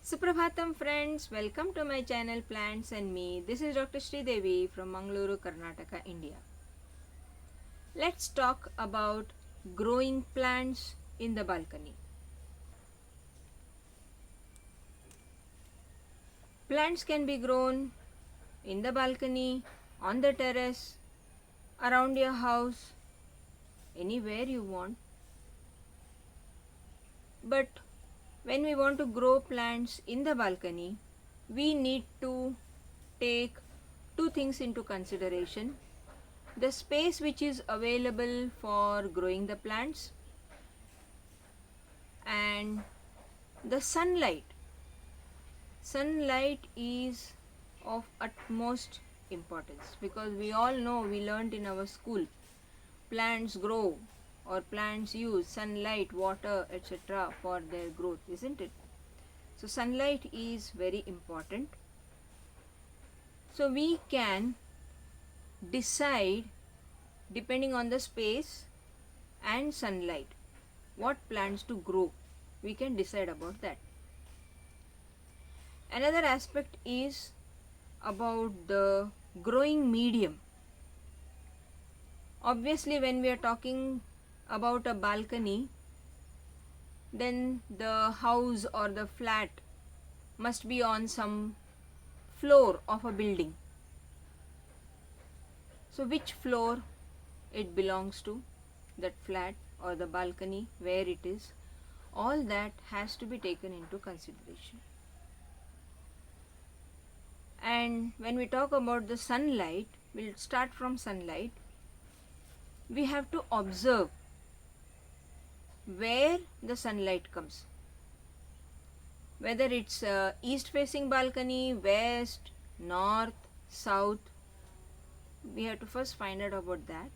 Suprabhatam friends, welcome to my channel Plants and Me. This is Dr. Devi from Mangaluru, Karnataka, India. Let's talk about growing plants in the balcony. Plants can be grown in the balcony, on the terrace, around your house, anywhere you want. But when we want to grow plants in the balcony, we need to take two things into consideration: the space which is available for growing the plants and the sunlight. Sunlight is of utmost importance because we all know, we learnt in our school, plants grow or plants use sunlight, water, etc. for their growth, isn't it? So sunlight is very important. So we can decide, depending on the space and sunlight, what plants to grow. We can decide about that. Another aspect is about the growing medium. Obviously, when we are talking about a balcony, then the house or the flat must be on some floor of a building. So which floor it belongs to, that flat or the balcony, where it is, all that has to be taken into consideration. And when we talk about the sunlight, we'll start from sunlight. We have to observe where the sunlight comes, whether it's east facing balcony, west, north, south. We have to first find out about that,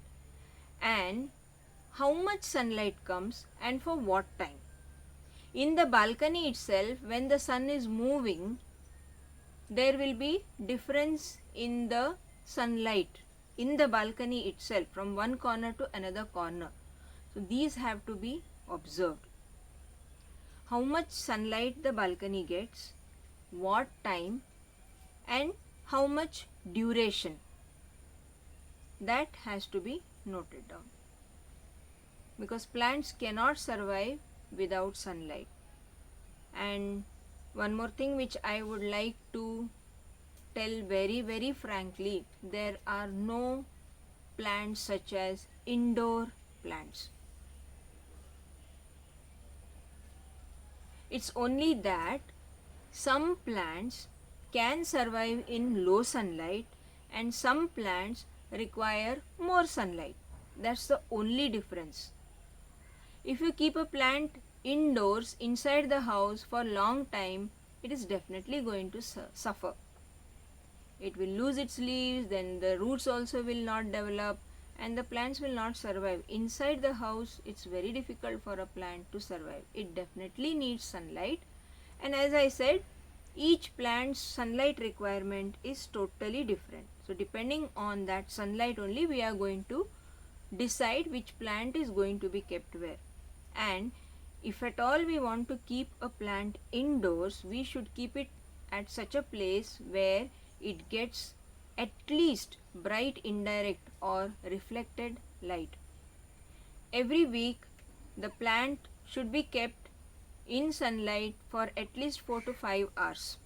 and how much sunlight comes and for what time. In the balcony itself, when the sun is moving, there will be difference in the sunlight in the balcony itself from one corner to another corner. So these have to be observed. How much sunlight the balcony gets, what time, and how much duration, that has to be noted down, because plants cannot survive without sunlight. And one more thing which I would like to tell very frankly, there are no plants such as indoor plants. It's only that some plants can survive in low sunlight and some plants require more sunlight. That's the only difference. If you keep a plant indoors inside the house for a long time, it is definitely going to suffer. It will lose its leaves, then the roots also will not develop, and the plants will not survive. Inside the house, it's very difficult for a plant to survive. It definitely needs sunlight, and as I said, each plant's sunlight requirement is totally different. So depending on that sunlight only, we are going to decide which plant is going to be kept where. And if at all we want to keep a plant indoors, we should keep it at such a place where it gets at least bright indirect or reflected light. Every week the plant should be kept in sunlight for at least 4 to 5 hours.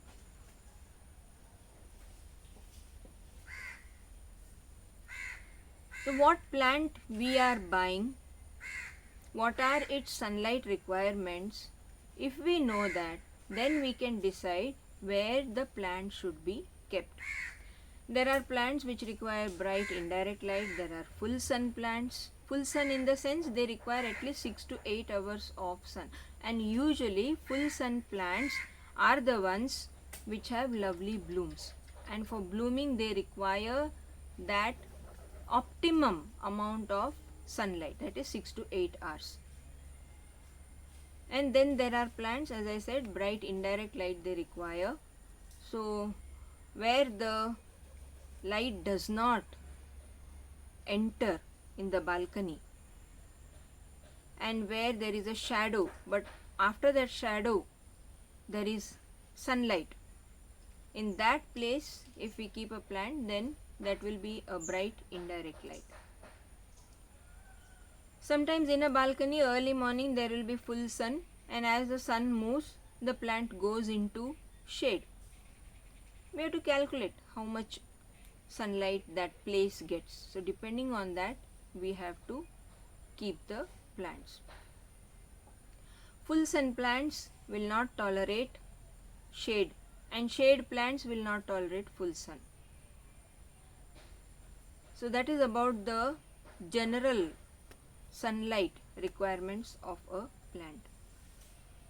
So what plant we are buying, what are its sunlight requirements, if we know that, then we can decide where the plant should be kept. There are plants which require bright indirect light. There are full sun plants. Full sun in the sense they require at least 6 to 8 hours of sun, and usually full sun plants are the ones which have lovely blooms, and for blooming they require that optimum amount of sunlight, that is 6 to 8 hours. And then there are plants, as I said, bright indirect light they require. So where the light does not enter in the balcony and where there is a shadow, but after that shadow there is sunlight. In that place, if we keep a plant, then that will be a bright indirect light. Sometimes in a balcony, early morning there will be full sun, and as the sun moves, the plant goes into shade. We have to calculate how much sunlight that place gets. So depending on that, we have to keep the plants. Full sun plants will not tolerate shade, and shade plants will not tolerate full sun. So that is about the general sunlight requirements of a plant.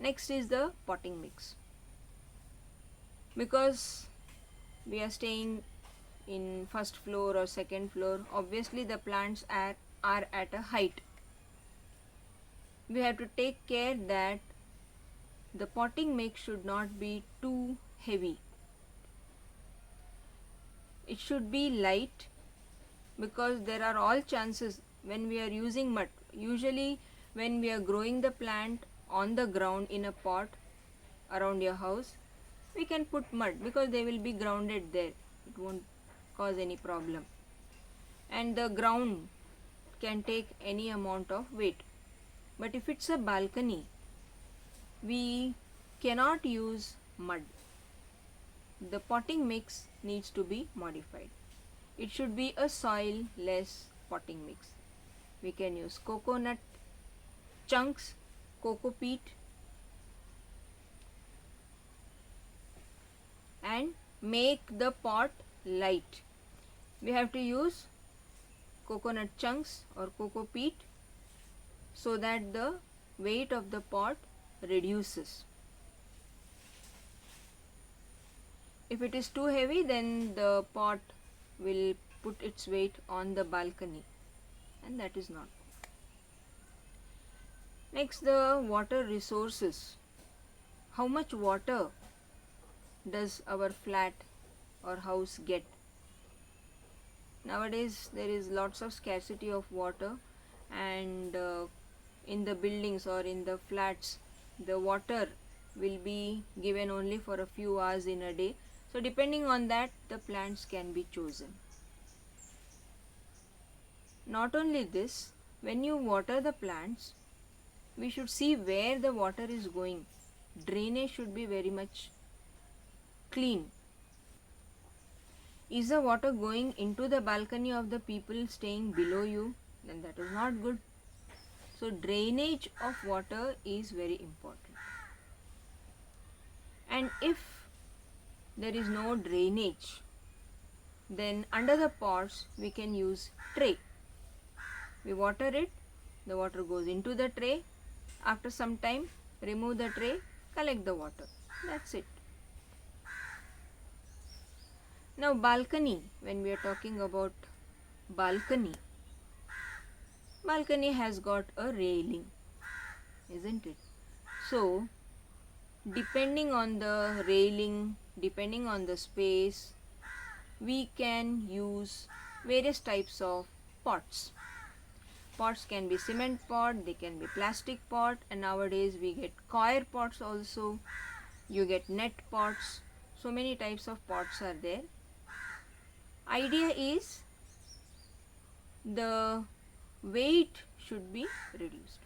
Next is the potting mix. Because we are staying in first floor or second floor, obviously the plants are at a height. We have to take care that the potting mix should not be too heavy. It should be light, because there are all chances when we are using mud. Usually when we are growing the plant on the ground in a pot around your house, we can put mud because they will be grounded there. It won't cause any problem. And the ground can take any amount of weight. But if it's a balcony, we cannot use mud. The potting mix needs to be modified. It should be a soil-less potting mix. We can use coconut chunks, coco peat, and make the pot light. We have to use coconut chunks or coco peat so that the weight of the pot reduces. If it is too heavy, then the pot will put its weight on the balcony, and that is not. Next, the water resources. How much water does our flat or house get? Nowadays there is lots of scarcity of water, and in the buildings or in the flats, the water will be given only for a few hours in a day. So depending on that, the plants can be chosen. Not only this, when you water the plants, we should see where the water is going. Drainage should be very much clean. Is the water going into the balcony of the people staying below you? Then that is not good. So drainage of water is very important. And if there is no drainage, then under the pots we can use tray. We water it, the water goes into the tray. After some time, remove the tray, collect the water. That's it. Now balcony, when we are talking about balcony has got a railing, isn't it? So depending on the railing, depending on the space, we can use various types of pots. Pots can be cement pot, they can be plastic pot, and nowadays we get coir pots also. You get net pots. So many types of pots are there. Idea is the weight should be reduced,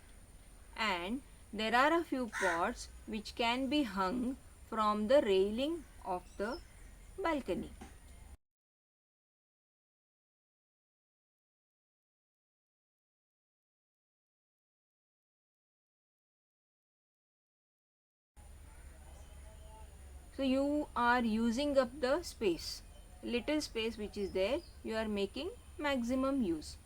and there are a few pots which can be hung from the railing of the balcony. So you are using up the space. Little space which is there, you are making maximum use.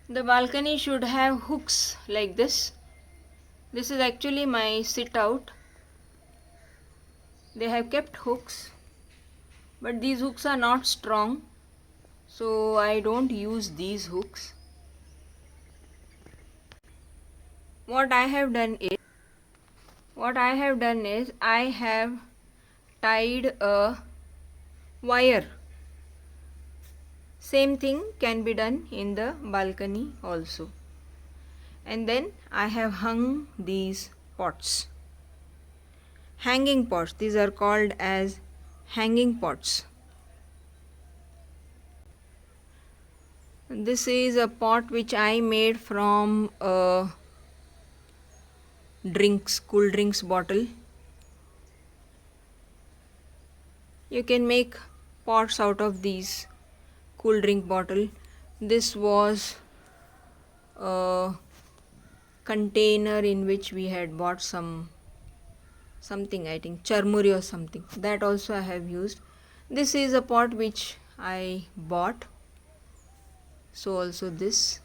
The balcony should have hooks like this. This is actually my sit out. They have kept hooks, but these hooks are not strong, so I don't use these hooks. What I have done is I have tied a wire. Same thing can be done in the balcony also. And then I have hung these pots. hanging pots. These are called as hanging pots. This is a pot which I made from a cool drinks bottle. You can make pots out of these cool drink bottle. This was a container in which we had bought something, I think charmuri or something, that also I have used. This is a pot which I bought, so also this.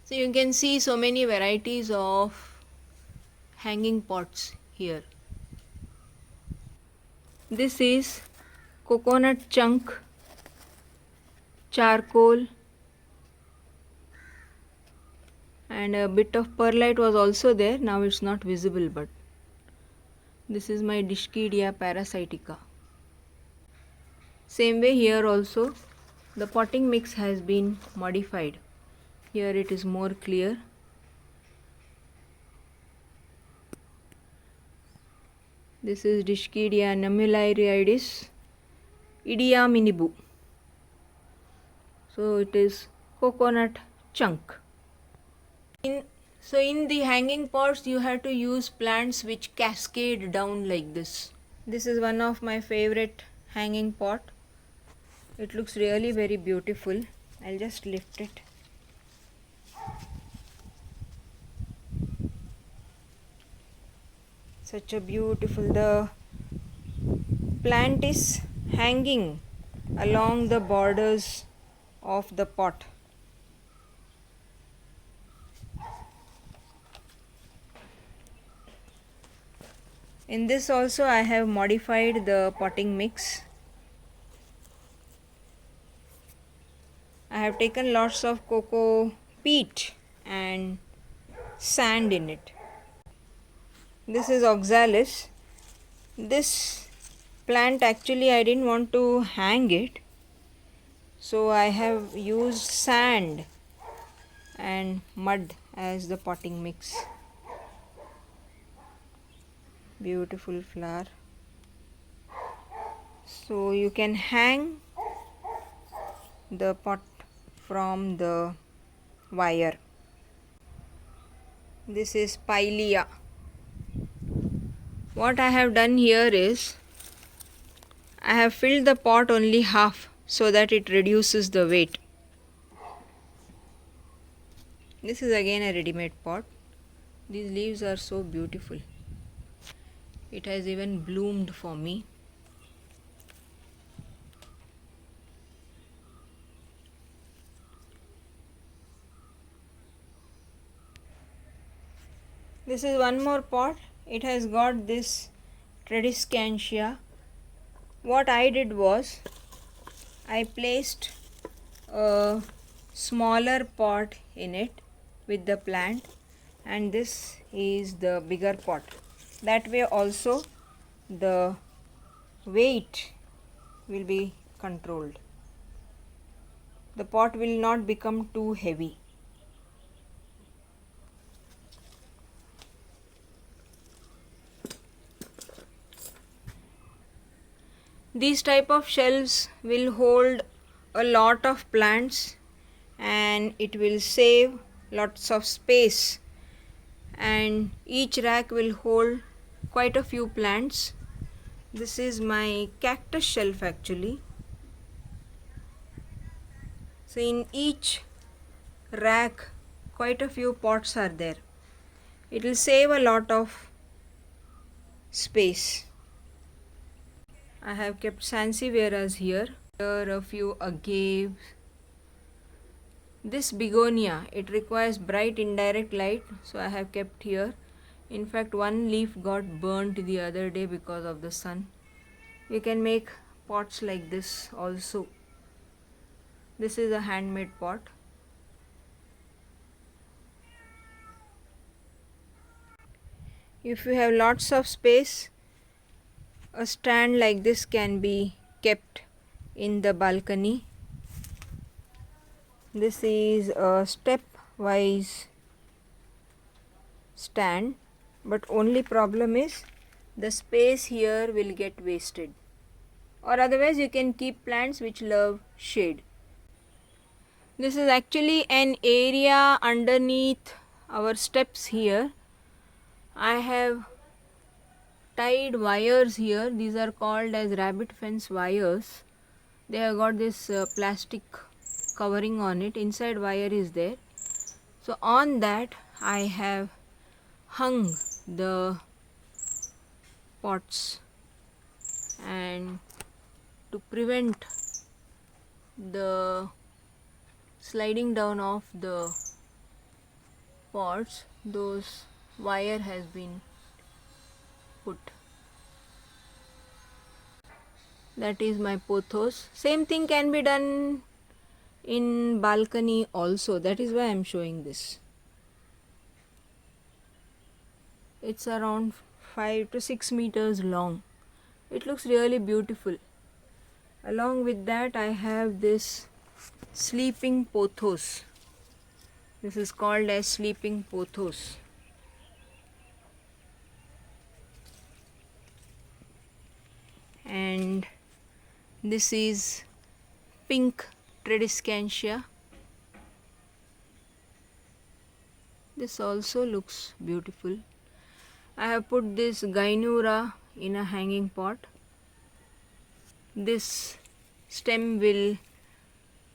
So you can see so many varieties of hanging pots here. This is coconut chunk, charcoal, and a bit of perlite was also there. Now it's not visible, but this is my Dischidia parasitica. Same way here also the potting mix has been modified. Here it is more clear. This is Dischidia nummuliaris idiaminibu. So it is coconut chunk. So in the hanging pots you have to use plants which cascade down like this. This is one of my favorite hanging pot. It looks really very beautiful. I'll just lift it. Such a beautiful, the plant is hanging along the borders of the pot. In this also I have modified the potting mix. I have taken lots of cocoa peat and sand in it. This is oxalis. This plant actually I didn't want to hang it, so I have used sand and mud as the potting mix. Beautiful flower. So you can hang the pot from the wire. This is Pilea. What I have done here is I have filled the pot only half so that it reduces the weight. This is again a ready-made pot. These leaves are so beautiful. It has even bloomed for me. This is one more pot. It has got this Tradescantia. What I did was I placed a smaller pot in it with the plant, and this is the bigger pot. That way also the weight will be controlled. The pot will not become too heavy. These type of shelves will hold a lot of plants and it will save lots of space, and each rack will hold quite a few plants. This is my cactus shelf actually. So in each rack quite a few pots are there. It will save a lot of space. I have kept sansevieras here. Here a few agaves. This begonia, it requires bright indirect light, so I have kept here. In fact, one leaf got burnt the other day because of the sun. You can make pots like this also. This is a handmade pot. If you have lots of space, a stand like this can be kept in the balcony. This is a step-wise stand. but only problem is the space here will get wasted, or otherwise you can keep plants which love shade. This is actually an area underneath our steps here. I have tied wires here. These are called as rabbit fence wires. They have got this plastic covering on it. Inside wire is there. So on that I have hung the pots, and to prevent the sliding down of the pots, those wire has been put. That is my pothos. Same thing can be done in balcony also. That is why I am showing this. It's around 5 to 6 meters long. It looks really beautiful. Along with that I have this sleeping pothos. This is called as sleeping pothos. And this is pink Tradescantia. This also looks beautiful. I have put this Gynura in a hanging pot. This stem will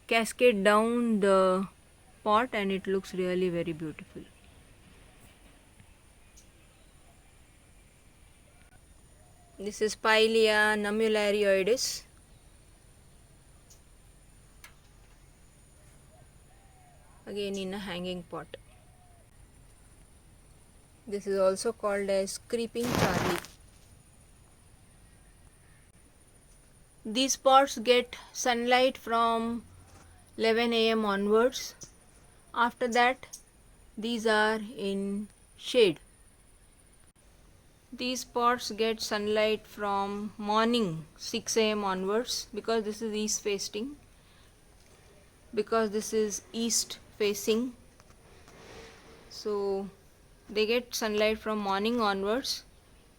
cascade down the pot and it looks really very beautiful. This is Pilea nummularioides. Again in a hanging pot. This is also called as creeping Charlie. These pots get sunlight from 11 AM onwards. After that, these are in shade. These pots get sunlight from morning 6 AM onwards, because this is east facing. Because this is east facing, so they get sunlight from morning onwards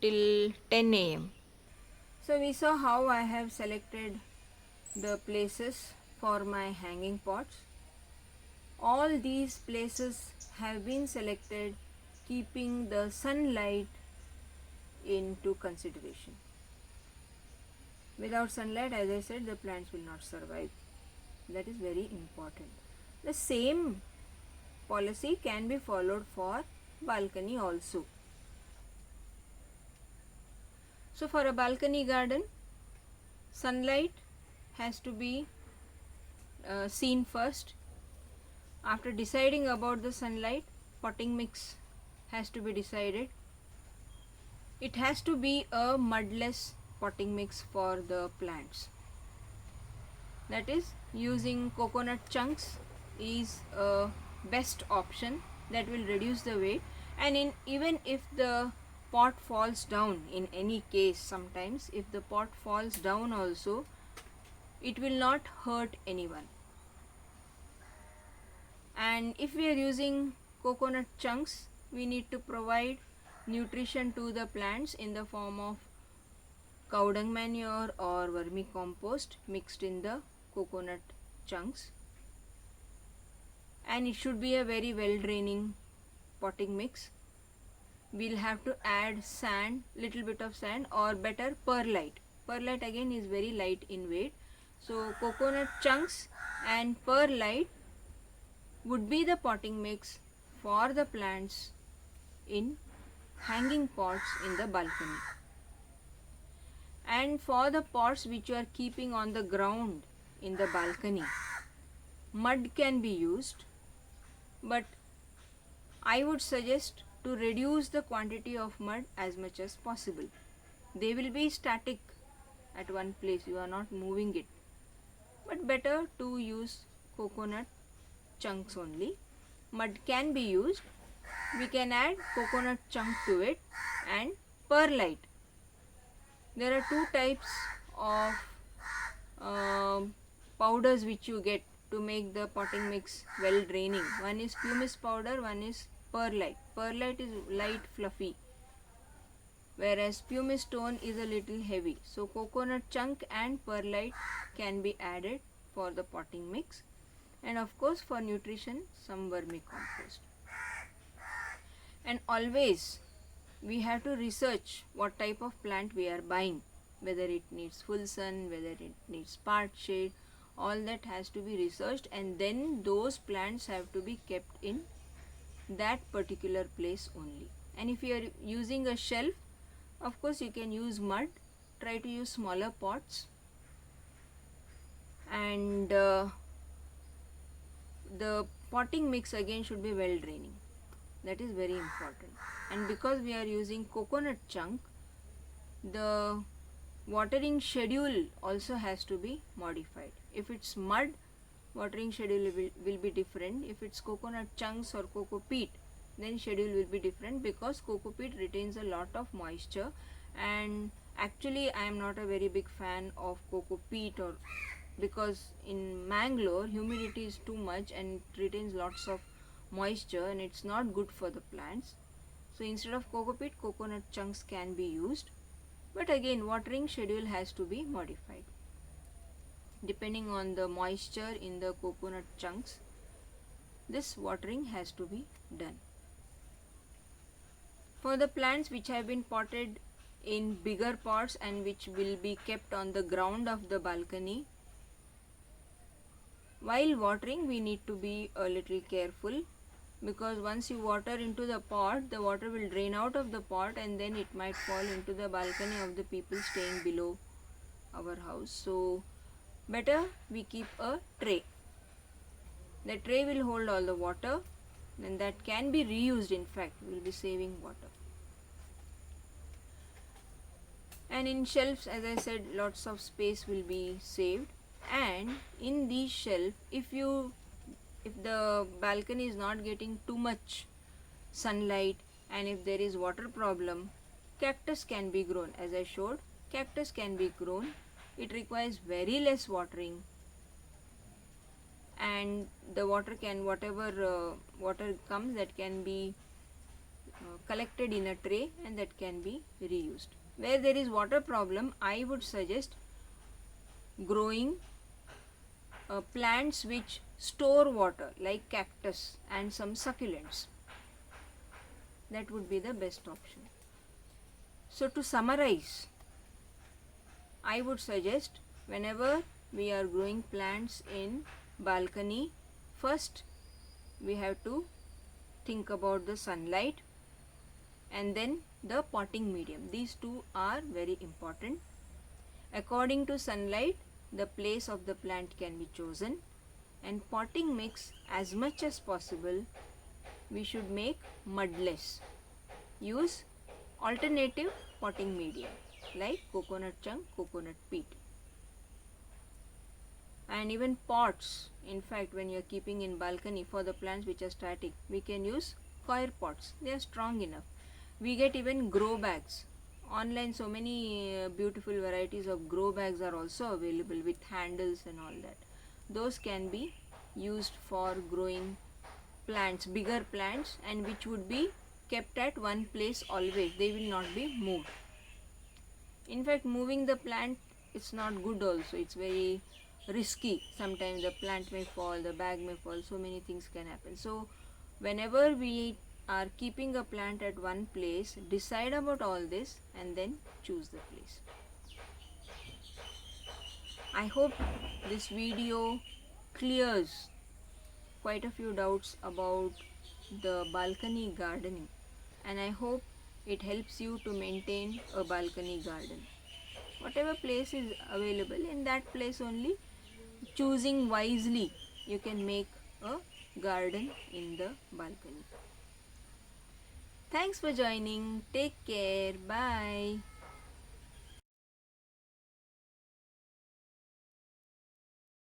till 10 AM. So we saw how I have selected the places for my hanging pots. All these places have been selected keeping the sunlight into consideration. Without sunlight, as I said, the plants will not survive. That is very important. The same policy can be followed for balcony also. So for a balcony garden, sunlight has to be seen first. After deciding about the sunlight, potting mix has to be decided. It has to be a mudless potting mix for the plants. That is, using coconut chunks is a best option that will reduce the weight, and even if the pot falls down, in any case, sometimes if the pot falls down also, it will not hurt anyone. And if we are using coconut chunks, we need to provide nutrition to the plants in the form of cow dung manure or vermicompost mixed in the coconut chunks, and it should be a very well draining potting mix. We'll have to add sand, little bit of sand, or better perlite. Perlite again is very light in weight, so coconut chunks and perlite would be the potting mix for the plants in hanging pots in the balcony. And for the pots which you are keeping on the ground in the balcony, mud can be used, but I would suggest to reduce the quantity of mud as much as possible. They will be static at one place, you are not moving it, but better to use coconut chunks only. Mud can be used. We can add coconut chunk to it and perlite. There are two types of powders which you get to make the potting mix well draining. One is pumice powder, one is perlite. Perlite is light, fluffy. whereas pumice stone is a little heavy. So coconut chunk and perlite can be added for the potting mix, and of course for nutrition some vermicompost. And always we have to research what type of plant we are buying, whether it needs full sun, whether it needs part shade. All that has to be researched, and then those plants have to be kept in that particular place only. And if you are using a shelf, of course you can use mud. Try to use smaller pots, and the potting mix again should be well draining. That is very important. And because we are using coconut chunk, the watering schedule also has to be modified. If it's mud, watering schedule will be different. If it's coconut chunks or coco peat, then schedule will be different, because coco peat retains a lot of moisture, and actually I am not a very big fan of coco peat, or because in Mangalore humidity is too much and it retains lots of moisture and it's not good for the plants. So instead of coco peat, coconut chunks can be used, but again watering schedule has to be modified depending on the moisture in the coconut chunks. This watering has to be done. For the plants which have been potted in bigger pots and which will be kept on the ground of the balcony, while watering we need to be a little careful, because once you water into the pot, the water will drain out of the pot and then it might fall into the balcony of the people staying below our house. So better we keep a tray. The tray will hold all the water, and that can be reused. In fact, we will be saving water. And in shelves, as I said, lots of space will be saved. And in these shelves, if the balcony is not getting too much sunlight and if there is water problem, cactus can be grown. As I showed, cactus can be grown. It requires very less watering, and the water can, whatever water comes, that can be collected in a tray and that can be reused. Where there is water problem, I would suggest growing plants which store water, like cactus and some succulents. That would be the best option. So to summarize, I would suggest whenever we are growing plants in balcony, first we have to think about the sunlight and then the potting medium. These two are very important. According to sunlight, the place of the plant can be chosen, and potting mix, as much as possible we should make mudless. Use alternative potting medium like coconut chunk, coconut peat. And even pots, in fact when you are keeping in balcony, for the plants which are static, we can use coir pots. They are strong enough. We get even grow bags online. So many beautiful varieties of grow bags are also available with handles and all that. Those can be used for growing plants, bigger plants, and which would be kept at one place always. They will not be moved. In fact, moving the plant, it's not good also. It's very risky. Sometimes the plant may fall, the bag may fall, so many things can happen. So whenever we are keeping a plant at one place, decide about all this and then choose the place. I hope this video clears quite a few doubts about the balcony gardening, and I hope it helps you to maintain a balcony garden. Whatever place is available, in that place only, choosing wisely, you can make a garden in the balcony. Thanks for joining. Take care. Bye.